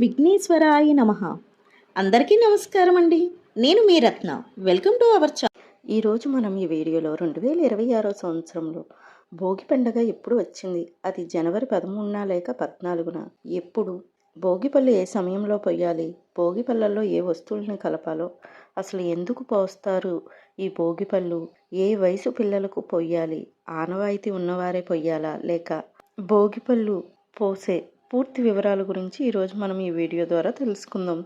విఘ్నేశ్వరాయ నమః. అందరికీ నమస్కారం అండి. నేను మీ Ratna. Welcome to our channel. ఈరోజు మనం ఈ వీడియోలో 2026 సంవత్సరంలో భోగి పండుగ ఎప్పుడు వచ్చింది, అది జనవరి 13న లేక 14న, ఎప్పుడు, భోగి పళ్ళు ఏ సమయంలో పొయ్యాలి, భోగి పళ్ళల్లో ఏ వస్తువుల్ని కలపాలో, అసలు ఎందుకు పోస్తారు ఈ భోగి పళ్ళు, ఏ వయసు పిల్లలకు పొయ్యాలి, ఆనవాయితీ ఉన్నవారే పొయ్యాలా లేక భోగి పళ్ళు పోసే పూర్తి వివరాల గురించి ఈరోజు మనం ఈ వీడియో ద్వారా తెలుసుకుందాం.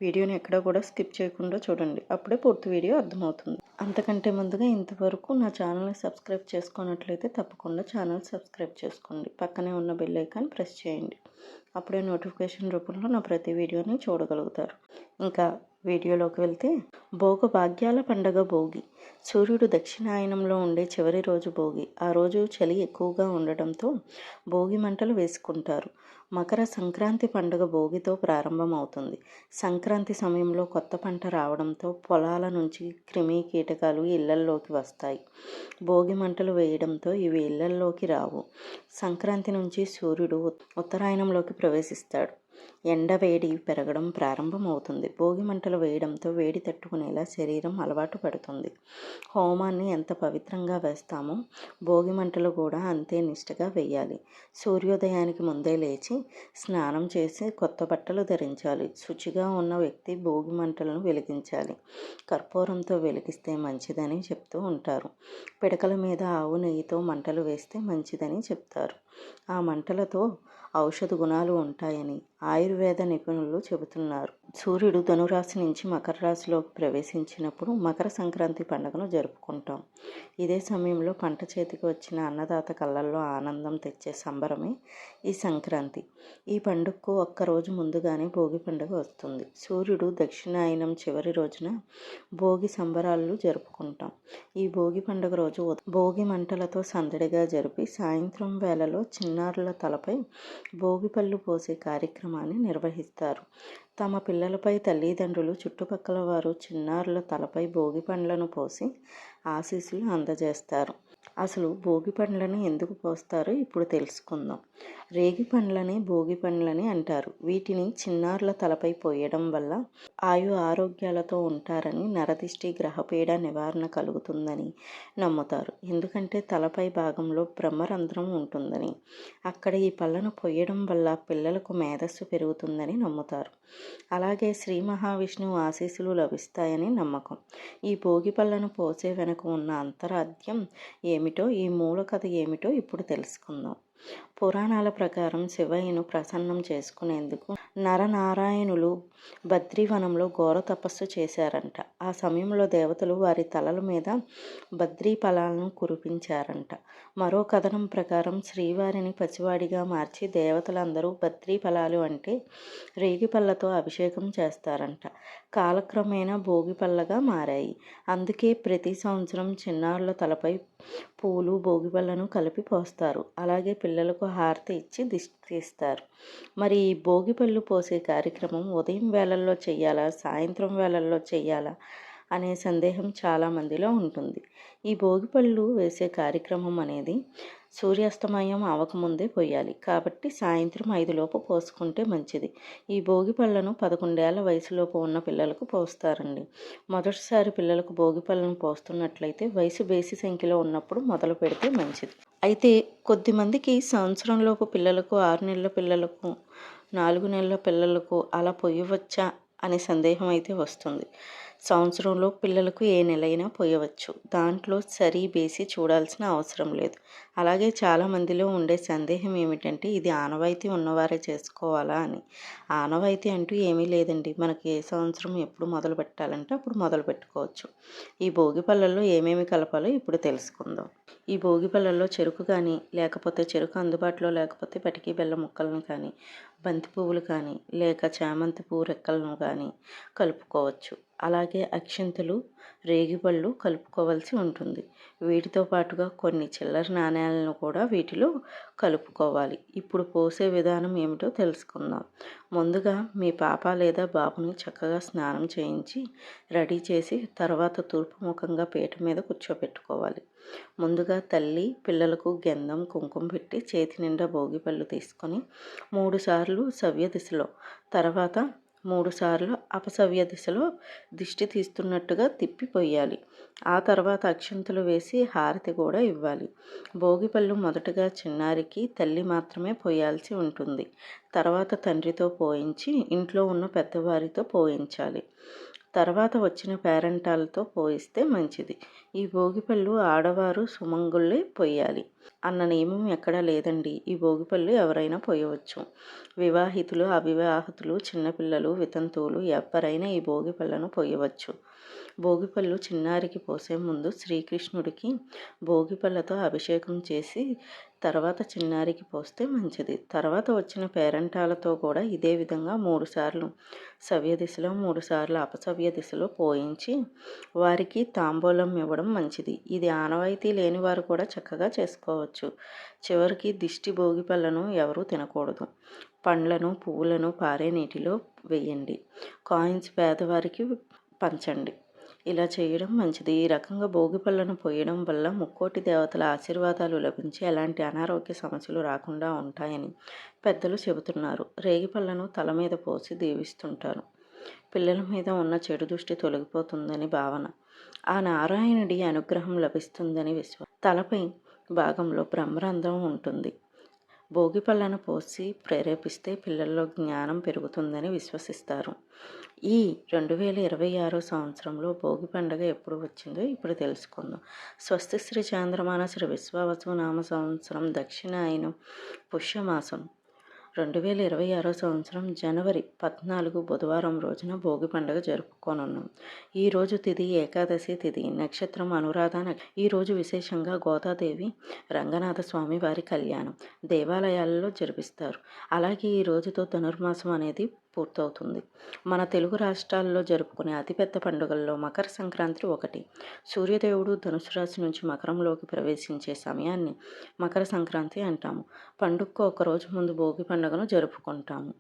వీడియోని ఎక్కడా కూడా స్కిప్ చేయకుండా చూడండి, అప్పుడే పూర్తి వీడియో అర్థమవుతుంది. అంతకంటే ముందుగా ఇంతవరకు నా ఛానల్ని సబ్స్క్రైబ్ చేసుకున్నట్లయితే తప్పకుండా ఛానల్ సబ్స్క్రైబ్ చేసుకోండి. పక్కనే ఉన్న బెల్ ఐకాన్ ప్రెస్ చేయండి, అప్పుడే నోటిఫికేషన్ రూపంలో నా ప్రతి వీడియోని చూడగలుగుతారు. ఇంకా వీడియోలోకి వెళ్తే, భోగ భాగ్యాల పండగ భోగి. సూర్యుడు దక్షిణాయనంలో ఉండే చివరి రోజు భోగి. ఆ రోజు చలి ఎక్కువగా ఉండటంతో భోగి మంటలు వేసుకుంటారు. మకర సంక్రాంతి పండుగ భోగితో ప్రారంభమవుతుంది. సంక్రాంతి సమయంలో కొత్త పంట రావడంతో పొలాల నుంచి క్రిమి కీటకాలు ఇళ్లల్లోకి వస్తాయి. భోగి మంటలు వేయడంతో ఇవి ఇళ్లల్లోకి రావు. సంక్రాంతి నుంచి సూర్యుడు ఉత్తరాయణంలోకి ప్రవేశిస్తాడు. ఎండ వేడి పెరగడం ప్రారంభమవుతుంది. భోగి మంటలు వేయడంతో వేడి తట్టుకునేలా శరీరం అలవాటు పడుతుంది. హోమాన్ని ఎంత పవిత్రంగా వేస్తామో భోగి మంటలు కూడా అంతే నిష్టగా వేయాలి. సూర్యోదయానికి ముందే లేచి స్నానం చేసి కొత్త బట్టలు ధరించాలి. శుచిగా ఉన్న వ్యక్తి భోగి మంటలను వెలిగించాలి. కర్పూరంతో వెలిగిస్తే మంచిదని చెప్తూ ఉంటారు. పిడకల మీద ఆవు నెయ్యితో మంటలు వేస్తే మంచిదని చెప్తారు. ఆ మంటలతో ఔషధ గుణాలు ఉంటాయని ఆయుర్వేద నిపుణులు చెబుతున్నారు. సూర్యుడు ధనురాశి నుంచి మకర రాశిలోకి ప్రవేశించినప్పుడు మకర సంక్రాంతి పండుగను జరుపుకుంటాం. ఇదే సమయంలో పంట చేతికి వచ్చిన అన్నదాత కళ్ళల్లో ఆనందం తెచ్చే సంబరమే ఈ సంక్రాంతి. ఈ పండుగకు ఒక్కరోజు ముందుగానే భోగి పండుగ వస్తుంది. సూర్యుడు దక్షిణాయనం చివరి రోజున భోగి సంబరాలు జరుపుకుంటాం. ఈ భోగి పండుగ రోజు భోగి మంటలతో సందడిగా జరిపి సాయంత్రం వేళలో చిన్నారుల తలపై భోగి పళ్ళు పోసే కార్యక్రమాన్ని నిర్వహిస్తారు. తమ పిల్లలపై తల్లిదండ్రులు, చుట్టుపక్కల వారు చిన్నారుల తలపై భోగి పండ్లను పోసి ఆశీస్సులు అందజేస్తారు. అసలు భోగి పండ్లను ఎందుకు పోస్తారో ఇప్పుడు తెలుసుకుందాం. రేగి పండ్లని భోగి పండ్లని అంటారు. వీటిని చిన్నారుల తలపై పోయడం వల్ల ఆయు ఆరోగ్యాలతో ఉంటారని, నరదిష్టి, గ్రహపీడ నివారణ కలుగుతుందని నమ్ముతారు. ఎందుకంటే తలపై భాగంలో బ్రహ్మరంధ్రం ఉంటుందని, అక్కడ ఈ పళ్ళను పొయ్యడం వల్ల పిల్లలకు మేధస్సు పెరుగుతుందని నమ్ముతారు. అలాగే శ్రీ మహావిష్ణువు ఆశీస్సులు లభిస్తాయని నమ్మకం. ఈ భోగి పళ్ళను పోసే వెనుక ఉన్న అంతరార్థం ఏమిటో, ఈ మూల కథ ఏమిటో ఇప్పుడు తెలుసుకుందాం. పురాణాల ప్రకారం శివయ్యను ప్రసన్నం చేసుకునేందుకు నరనారాయణులు బద్రీవనంలో ఘోర తపస్సు చేశారంట. ఆ సమయంలో దేవతలు వారి తలల మీద బద్రీ ఫలాలను కురిపించారంట. మరో కథనం ప్రకారం శ్రీవారిని పసివాడిగా మార్చి దేవతలందరూ బద్రీ ఫలాలు అంటే రేగి పళ్ళతో అభిషేకం చేస్తారంట. కాలక్రమేణా భోగి పళ్ళగా మారాయి. అందుకే ప్రతి సంవత్సరం చిన్నారుల తలపై పూలు, భోగి పళ్ళను కలిపి పోస్తారు. అలాగే పిల్లలకు హారతి ఇచ్చి దిష్టి తీస్తారు. మరి ఈ భోగి పళ్ళు పోసే కార్యక్రమం ఉదయం వేళల్లో చెయ్యాలా, సాయంత్రం వేళల్లో చెయ్యాలా అనే సందేహం చాలామందిలో ఉంటుంది. ఈ భోగి పళ్ళు వేసే కార్యక్రమం అనేది సూర్యాస్తమయం అవకముందే పోయాలి. కాబట్టి సాయంత్రం 5 పోసుకుంటే మంచిది. ఈ భోగి పళ్ళను 11 ఏళ్ల వయసులోపు ఉన్న పిల్లలకు పోస్తారండి. మొదటిసారి పిల్లలకు భోగి పళ్ళను పోస్తున్నట్లయితే వయసు బేసి సంఖ్యలో ఉన్నప్పుడు మొదలు పెడితే మంచిది. అయితే కొద్దిమందికి సంవత్సరంలోపు పిల్లలకు, 6 నెలల పిల్లలకు, 4 నెలల పిల్లలకు అలా పొయ్యవచ్చా అనే సందేహం అయితే వస్తుంది. సంవత్సరంలో పిల్లలకు ఏ నెలైనా పోయవచ్చు. దాంట్లో సరి బేసి చూడాల్సిన అవసరం లేదు. అలాగే చాలామందిలో ఉండే సందేహం ఏమిటంటే ఇది ఆనవాయితీ ఉన్నవారే చేసుకోవాలా అని. ఆనవాయితీ అంటూ ఏమీ లేదండి. మనకి ఏ సంవత్సరం ఎప్పుడు మొదలు పెట్టాలంటే అప్పుడు మొదలు పెట్టుకోవచ్చు. ఈ భోగి పళ్ళల్లో ఏమేమి కలపాలో ఇప్పుడు తెలుసుకుందాం. ఈ భోగి పళ్ళల్లో చెరుకు కానీ, లేకపోతే చెరుకు అందుబాటులో లేకపోతే పటికి బెల్లం ముక్కలను కానీ, బంతి పువ్వులు కానీ, లేక చామంతి పువ్వు రెక్కలను కానీ కలుపుకోవచ్చు. అలాగే అక్షింతలు, రేగిపళ్ళు కలుపుకోవాల్సి ఉంటుంది. వీటితో పాటుగా కొన్ని చిల్లర నాణ్యాలను కూడా వీటిలో కలుపుకోవాలి. ఇప్పుడు పోసే విధానం ఏమిటో తెలుసుకుందాం. ముందుగా మీ పాప లేదా బాబుని చక్కగా స్నానం చేయించి రెడీ చేసి తర్వాత తూర్పు ముఖంగా పీట మీద కూర్చోబెట్టుకోవాలి. ముందుగా తల్లి పిల్లలకు గంధం కుంకుమ పెట్టి చేతి నిండా భోగిపళ్ళు తీసుకొని 3 సార్లు సవ్య దిశలో, తర్వాత 3 సార్లు అపసవ్య దిశలో దిష్టి తీస్తున్నట్టుగా తిప్పి పొయ్యాలి. ఆ తర్వాత అక్షంతలు వేసి హారతి కూడా ఇవ్వాలి. భోగిపళ్ళు మొదటగా చిన్నారికి తల్లి మాత్రమే పోయాల్సి ఉంటుంది. తర్వాత తండ్రితో పోయించి ఇంట్లో ఉన్న పెద్దవారితో పోయించాలి. తర్వాత వచ్చిన పేరెంటాలతో పోయిస్తే మంచిది. ఈ భోగిపళ్ళు ఆడవారు సుమంగుళ్ళే పొయ్యాలి అన్న నియమం ఎక్కడా లేదండి. ఈ భోగిపళ్ళు ఎవరైనా పోయవచ్చు. వివాహితులు, అవివాహితులు, చిన్నపిల్లలు, వితంతువులు ఎవరైనా ఈ భోగిపళ్ళను పోయవచ్చు. భోగిపళ్ళు చిన్నారికి పోసే ముందు శ్రీకృష్ణుడికి భోగిపళ్ళతో అభిషేకం చేసి తర్వాత చిన్నారికి పోస్తే మంచిది. తర్వాత వచ్చిన పేరెంటాలతో కూడా ఇదే విధంగా 3 సార్లు సవ్య దిశలో 3 సార్లు అపసవ్య దిశలో పోయించి వారికి తాంబూలం ఇవ్వడం మంచిది. ఇది ఆనవాయితీ లేని వారు కూడా చక్కగా చేసుకోవచ్చు. చివరికి దిష్టి భోగిపళ్ళను ఎవరూ తినకూడదు. పండ్లను, పువ్వులను పారే నీటిలో వేయండి. కాయిన్స్ పేదవారికి పంచండి. ఇలా చేయడం మంచిది. ఈ రకంగా భోగిపళ్ళను పోయడం వల్ల ముక్కోటి దేవతల ఆశీర్వాదాలు లభించి ఎలాంటి అనారోగ్య సమస్యలు రాకుండా ఉంటాయని పెద్దలు చెబుతున్నారు. రేగిపళ్ళను తల మీద పోసి దీవిస్తుంటారు. పిల్లల మీద ఉన్న చెడు దృష్టి తొలగిపోతుందని భావన. ఆ నారాయణుడి అనుగ్రహం లభిస్తుందని విశ్వాసం. తలపై భాగంలో బ్రహ్మరంధ్రం ఉంటుంది. భోగిపళ్ళను పోసి ప్రేరేపిస్తే పిల్లల్లో జ్ఞానం పెరుగుతుందని విశ్వసిస్తారు. ఈ 2026 సంవత్సరంలో భోగి పండుగ ఎప్పుడు వచ్చిందో ఇప్పుడు తెలుసుకుందాం. స్వస్తి శ్రీ చాంద్రమాన శ్రీ విశ్వావసు నామ సంవత్సరం దక్షిణాయనం పుష్యమాసం 2026 సంవత్సరం జనవరి 14 బుధవారం రోజున భోగి పండుగ జరుపుకోనున్నాం. ఈరోజు తిథి ఏకాదశి తిథి, నక్షత్రం అనురాధ. ఈరోజు విశేషంగా గోదాదేవి రంగనాథ స్వామి వారి కళ్యాణం దేవాలయాలలో జరిపిస్తారు. అలాగే ఈ రోజుతో ధనుర్మాసం అనేది పూర్తవుతుంది. మన తెలుగు రాష్ట్రాల్లో జరుపుకునే అతిపెద్ద పండుగల్లో మకర సంక్రాంతి ఒకటి. సూర్యదేవుడు ధనుసు రాశి నుంచి మకరంలోకి ప్రవేశించే సమయాన్ని మకర సంక్రాంతి అంటాము. పండుగకు ఒకరోజు ముందు భోగి పండుగను జరుపుకుంటాము.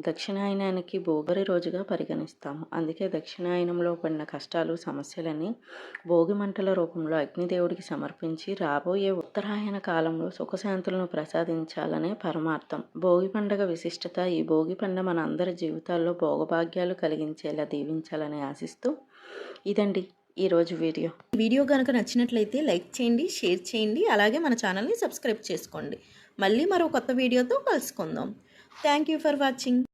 దక్షిణాయనానికి భోగి రోజుగా పరిగణిస్తాము. అందుకే దక్షిణాయనంలో పడిన కష్టాలు, సమస్యలని భోగి మంటల రూపంలో అగ్నిదేవుడికి సమర్పించి రాబోయే ఉత్తరాయణ కాలంలో సుఖశాంతులను ప్రసాదించాలనే పరమార్థం. భోగి పండుగ విశిష్టత. ఈ భోగి పండుగ మన అందరి జీవితాల్లో భోగభాగ్యాలు కలిగించేలా దీవించాలని ఆశిస్తూ ఇదండి ఈరోజు వీడియో కనుక నచ్చినట్లయితే లైక్ చేయండి, షేర్ చేయండి, అలాగే మన ఛానల్ని సబ్స్క్రైబ్ చేసుకోండి. మళ్ళీ మరో కొత్త వీడియోతో కలుసుకుందాం. Thank you for watching.